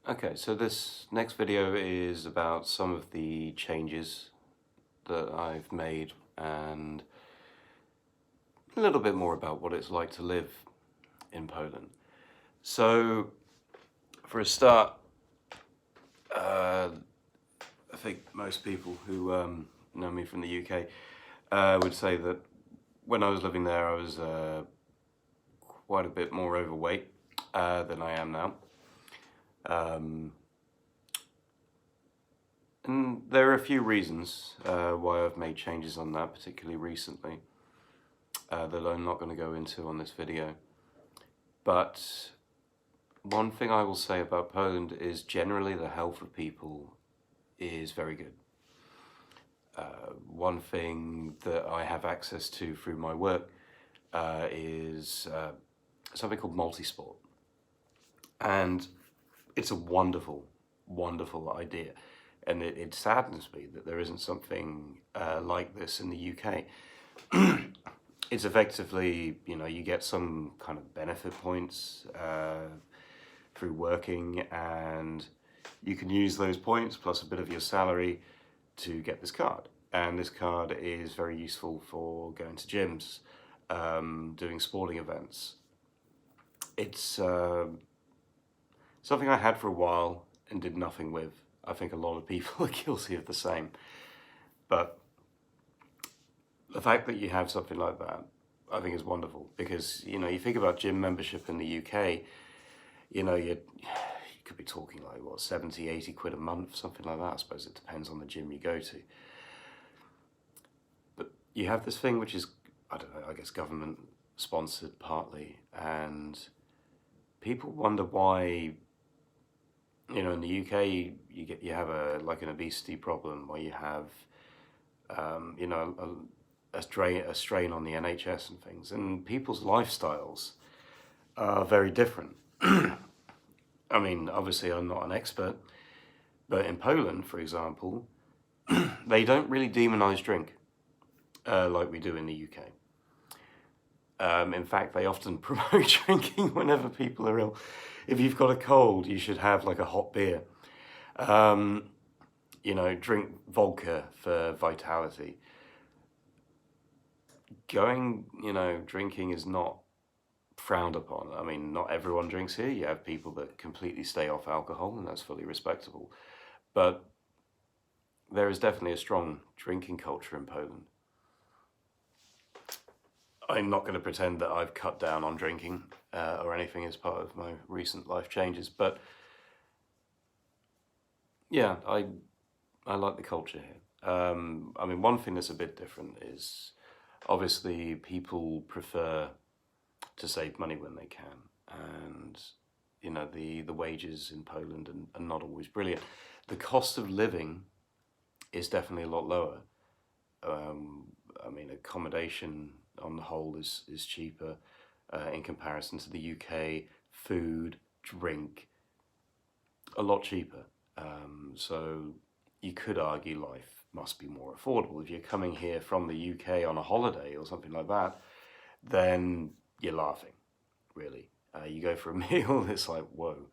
Okay, so this next video is about some of the changes that I've made and a little bit more about what it's like to live in Poland. So, for a start, I think most people who know me from the UK would say that when I was living there, I was quite a bit more overweight than I am now. And there are a few reasons why I've made changes on that, particularly recently, that I'm not going to go into on this video. But one thing I will say about Poland is generally the health of people is very good. One thing that I have access to through my work is something called multisport. And it's a wonderful, wonderful idea. And it saddens me that there isn't something like this in the UK. It's effectively, you get some kind of benefit points through working, and you can use those points plus a bit of your salary to get this card. And this card is very useful for going to gyms, doing sporting events. It's something I had for a while and did nothing with. I think a lot of people are guilty of the same. But the fact that you have something like that, I think is wonderful, because, you think about gym membership in the UK, you could be talking like, 70, 80 quid a month, something like that. I suppose it depends on the gym you go to. But you have this thing which is, I don't know, I guess government sponsored partly, and people wonder why, in the UK you have an obesity problem, where you have a strain on the NHS and things, and people's lifestyles are very different. I mean, obviously I'm not an expert, but in Poland, for example, they don't really demonize drink like we do in the UK. In fact, they often promote drinking whenever people are ill. If you've got a cold, you should have like a hot beer. Drink vodka for vitality. Drinking is not frowned upon. I mean, not everyone drinks here. You have people that completely stay off alcohol, and that's fully respectable. But there is definitely a strong drinking culture in Poland. I'm not going to pretend that I've cut down on drinking or anything as part of my recent life changes, but yeah, I like the culture here. I mean, one thing that's a bit different is obviously people prefer to save money when they can, and the wages in Poland are not always brilliant. The cost of living is definitely a lot lower. I mean, accommodation on the whole is cheaper in comparison to the UK. Food, drink, a lot cheaper. So you could argue life must be more affordable. If you're coming here from the UK on a holiday or something like that, then you're laughing, really. You go for a meal, it's like, whoa,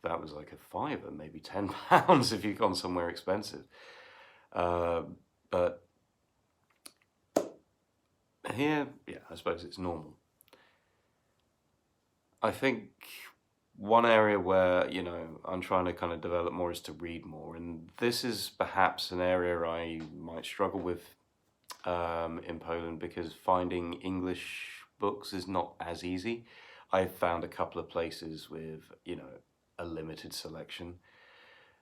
that was like a £5, maybe £10 if you've gone somewhere expensive. But here, yeah, I suppose it's normal. I think one area where, I'm trying to kind of develop more is to read more. And this is perhaps an area I might struggle with in Poland, because finding English books is not as easy. I've found a couple of places with, a limited selection.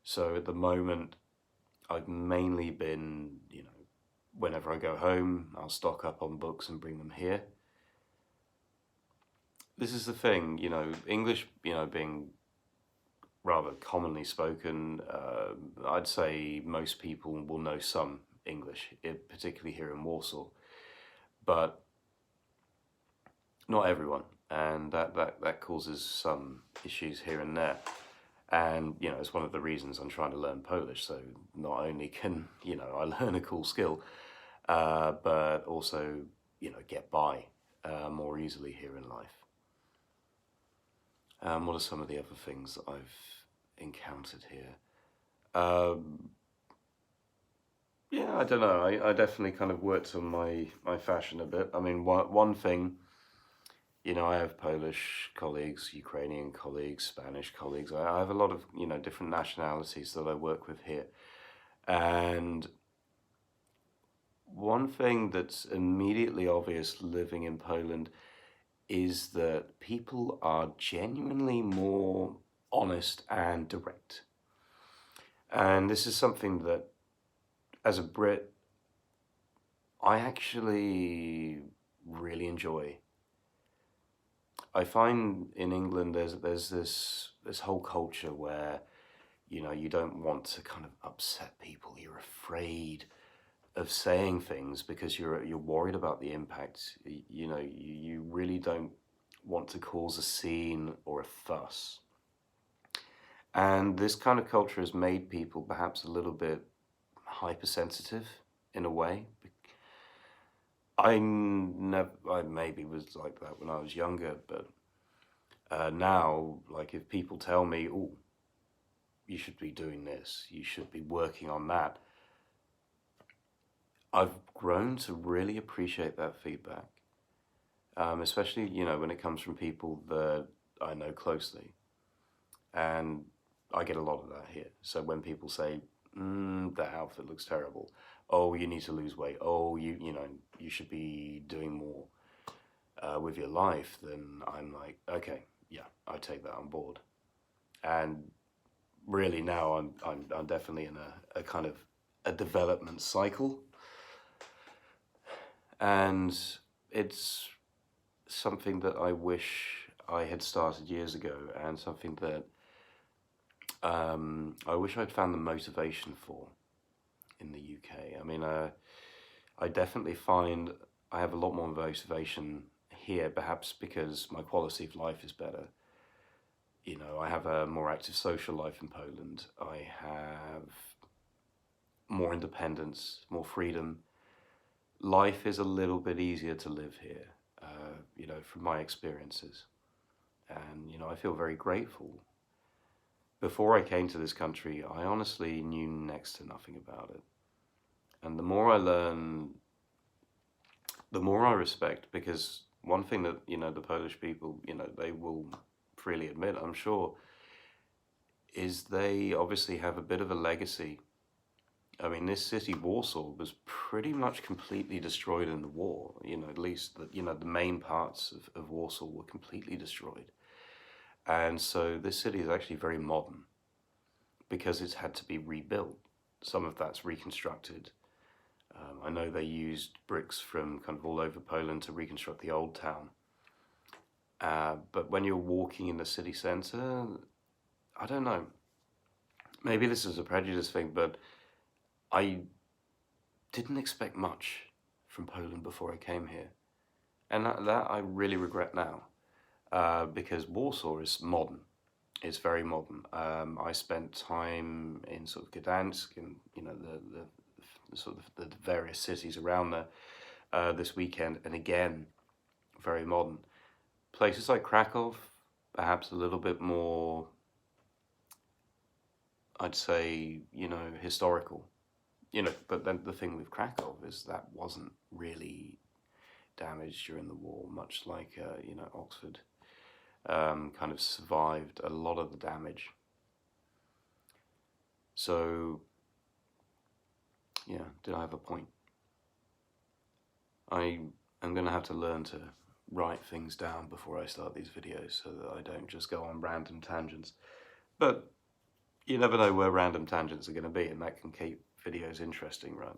So at the moment, I've mainly been, whenever I go home, I'll stock up on books and bring them here. This is the thing, English, being rather commonly spoken, I'd say most people will know some English, particularly here in Warsaw, but not everyone, and that causes some issues here and there. And, it's one of the reasons I'm trying to learn Polish, so not only can, I learn a cool skill, but also, get by more easily here in life. What are some of the other things that I've encountered here. Yeah, I don't know. I definitely kind of worked on my fashion a bit. I mean, one thing, I have Polish colleagues, Ukrainian colleagues, Spanish colleagues. I have a lot of, different nationalities that I work with here. And one thing that's immediately obvious living in Poland is that people are genuinely more honest and direct. And this is something that, as a Brit, I actually really enjoy. I find in England there's this whole culture where, you don't want to kind of upset people. You're afraid of saying things because you're worried about the impact. You really don't want to cause a scene or a fuss. And this kind of culture has made people perhaps a little bit hypersensitive in a way. I maybe was like that when I was younger, but now, like if people tell me, "Oh, you should be doing this, you should be working on that," I've grown to really appreciate that feedback, especially when it comes from people that I know closely, and I get a lot of that here. So when people say, "That outfit looks terrible," "Oh, you need to lose weight," "Oh, you should be doing more with your life," then I'm like, okay, yeah, I take that on board. And really now I'm definitely in a kind of a development cycle, and it's something that I wish I had started years ago, and something that I wish I'd found the motivation for in the UK. I mean, I definitely find I have a lot more motivation here, perhaps because my quality of life is better. I have a more active social life in Poland. I have more independence, more freedom. Life is a little bit easier to live here, from my experiences. And, I feel very grateful. Before I came to this country, I honestly knew next to nothing about it. And the more I learn, the more I respect, because one thing that, the Polish people, they will freely admit, I'm sure, is they obviously have a bit of a legacy. I mean, this city, Warsaw, was pretty much completely destroyed in the war. At least the main parts of Warsaw were completely destroyed. And so this city is actually very modern because it's had to be rebuilt. Some of that's reconstructed. I know they used bricks from kind of all over Poland to reconstruct the old town. But when you're walking in the city centre, I don't know, maybe this is a prejudice thing, but I didn't expect much from Poland before I came here. And that I really regret now, because Warsaw is modern. It's very modern. I spent time in sort of Gdansk and, the sort of the various cities around there this weekend, and again, very modern. Places like Krakow, perhaps a little bit more, I'd say, historical. But then the thing with Krakow is that wasn't really damaged during the war, much like, Oxford kind of survived a lot of the damage. So, yeah, did I have a point? I am going to have to learn to write things down before I start these videos so that I don't just go on random tangents. But you never know where random tangents are going to be, and that can keep videos interesting, right?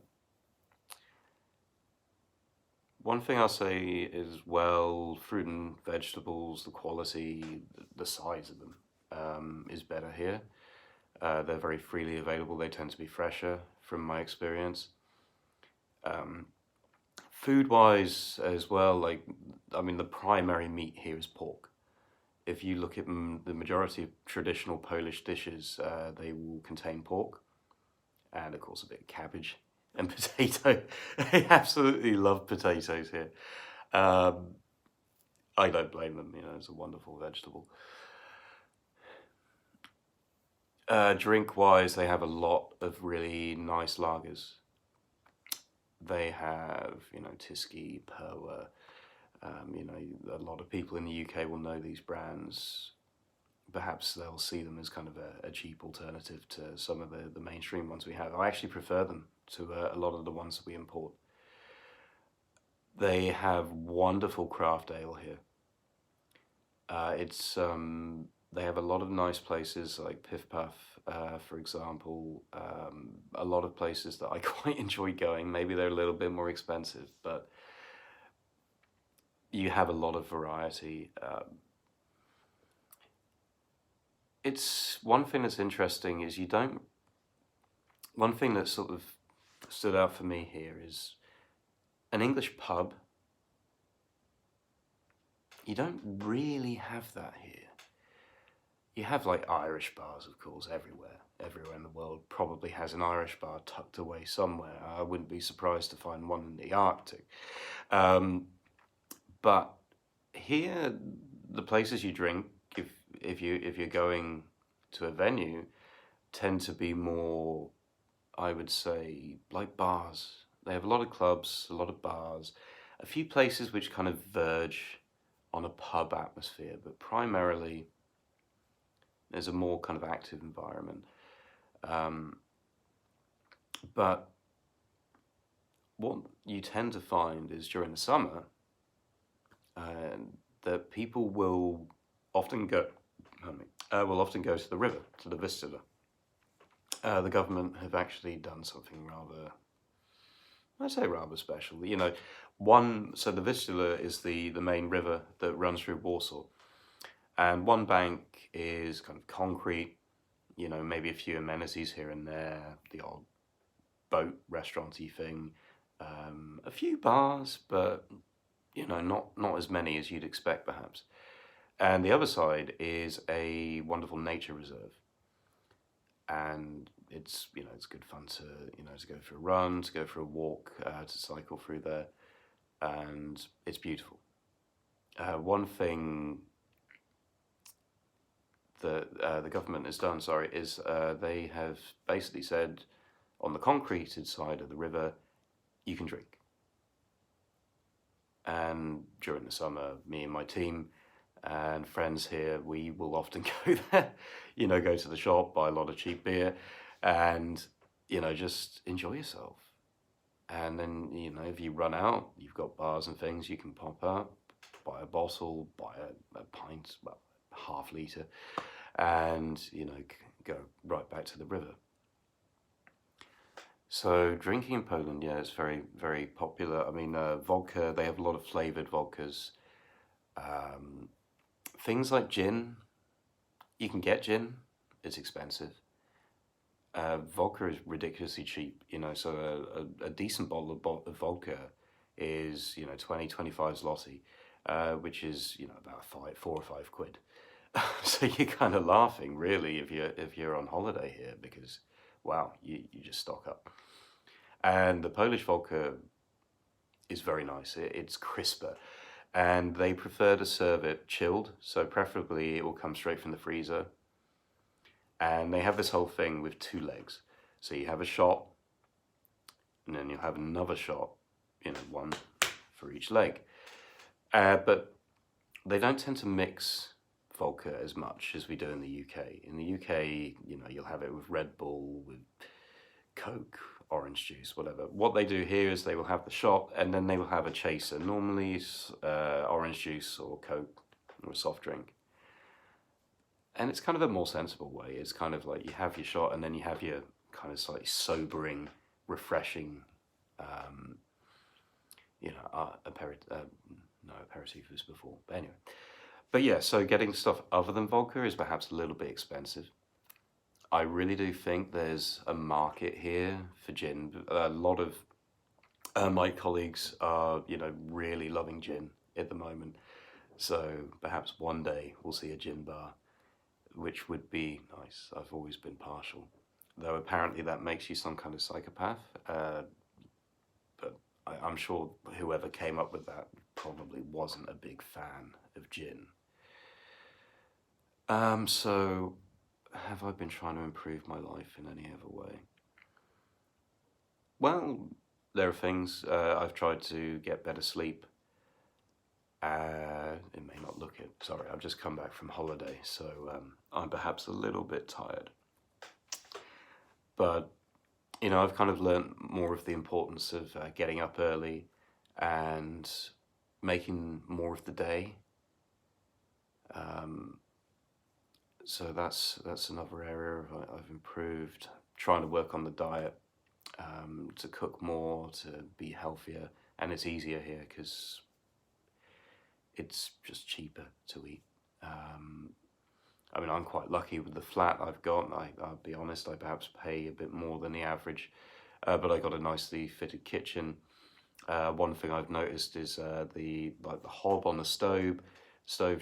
One thing I'll say is, well, fruit and vegetables, the quality, the size of them is better here. They're very freely available. They tend to be fresher from my experience. Food-wise as well, the primary meat here is pork. If you look at the majority of traditional Polish dishes, they will contain pork, and of course a bit of cabbage and potato. I absolutely love potatoes here. I don't blame them, it's a wonderful vegetable. Drink-wise, they have a lot of really nice lagers. They have, Tyskie, Perwa. A lot of people in the UK will know these brands. Perhaps they'll see them as kind of a cheap alternative to some of the mainstream ones we have. I actually prefer them to a lot of the ones that we import. They have wonderful craft ale here. They have a lot of nice places like Piff Puff, for example. A lot of places that I quite enjoy going. Maybe they're a little bit more expensive, but you have a lot of variety. It's one thing that's interesting is one thing that sort of stood out for me here is an English pub. You don't really have that here. You have like Irish bars, of course, everywhere. Everywhere in the world probably has an Irish bar tucked away somewhere. I wouldn't be surprised to find one in the Arctic. But here, the places you drink, if you're going to a venue, tend to be more, I would say, like bars. They have a lot of clubs, a lot of bars, a few places which kind of verge on a pub atmosphere, but primarily there's a more kind of active environment. But what you tend to find is during the summer that people will often go to the river, to the Vistula. The government have actually done something rather special. So the Vistula is the main river that runs through Warsaw. And one bank is kind of concrete, maybe a few amenities here and there, the odd boat restaurant-y thing, a few bars, but, not as many as you'd expect perhaps. And the other side is a wonderful nature reserve. And it's good fun to go for a run, to go for a walk, to cycle through there, and it's beautiful. One thing that the government has done, is they have basically said on the concreted side of the river, you can drink. And during the summer, me and my team and friends here, we will often go there, go to the shop, buy a lot of cheap beer, and, just enjoy yourself. And then, if you run out, you've got bars and things, you can pop up, buy a bottle, buy a pint, well, half litre, and, go right back to the river. So drinking in Poland, it's very, very popular. I mean, vodka, they have a lot of flavoured vodkas. Things like gin, you can get gin, it's expensive. Vodka is ridiculously cheap, so a decent bottle of vodka is, 20, 25 zloty, which is, about 4 or 5 quid. So you're kind of laughing, really, if you're on holiday here, because, wow, you just stock up. And the Polish vodka is very nice. It's crisper. And they prefer to serve it chilled, so preferably it will come straight from the freezer. And they have this whole thing with 2 legs. So you have a shot, and then you'll have another shot, one for each leg. But they don't tend to mix vodka as much as we do in the UK. In the UK, you'll have it with Red Bull, with Coke, orange juice, whatever. What they do here is they will have the shot and then they will have a chaser, normally orange juice or Coke or a soft drink. And it's kind of a more sensible way. It's kind of like you have your shot and then you have your kind of slightly sobering, refreshing, aperitif was before, but anyway. But yeah, so getting stuff other than vodka is perhaps a little bit expensive. I really do think there's a market here for gin. A lot of my colleagues are, really loving gin at the moment. So perhaps one day we'll see a gin bar, which would be nice. I've always been partial. Though apparently that makes you some kind of psychopath. But I'm sure whoever came up with that probably wasn't a big fan of gin. So have I been trying to improve my life in any other way? Well, there are things. I've tried to get better sleep. It may not look it. Sorry, I've just come back from holiday, so I'm perhaps a little bit tired. But I've kind of learnt more of the importance of getting up early and making more of the day. So that's another area I've improved. Trying to work on the diet, to cook more, to be healthier, and it's easier here because it's just cheaper to eat. I mean, I'm quite lucky with the flat I've got. I'll be honest, I perhaps pay a bit more than the average, but I got a nicely fitted kitchen. One thing I've noticed is the hob on the stove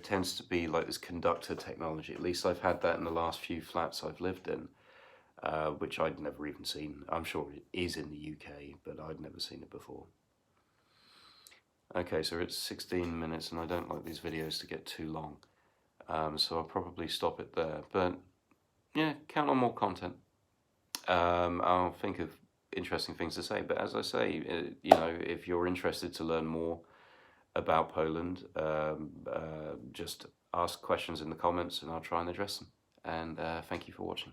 tends to be like this conductor technology. At least I've had that in the last few flats I've lived in, which I'd never even seen. I'm sure it is in the UK, but I'd never seen it before. Okay, so it's 16 minutes, and I don't like these videos to get too long, so I'll probably stop it there. But yeah, count on more content. I'll think of interesting things to say. But as I say, if you're interested to learn more about Poland, just ask questions in the comments, and I'll try and address them. And thank you for watching.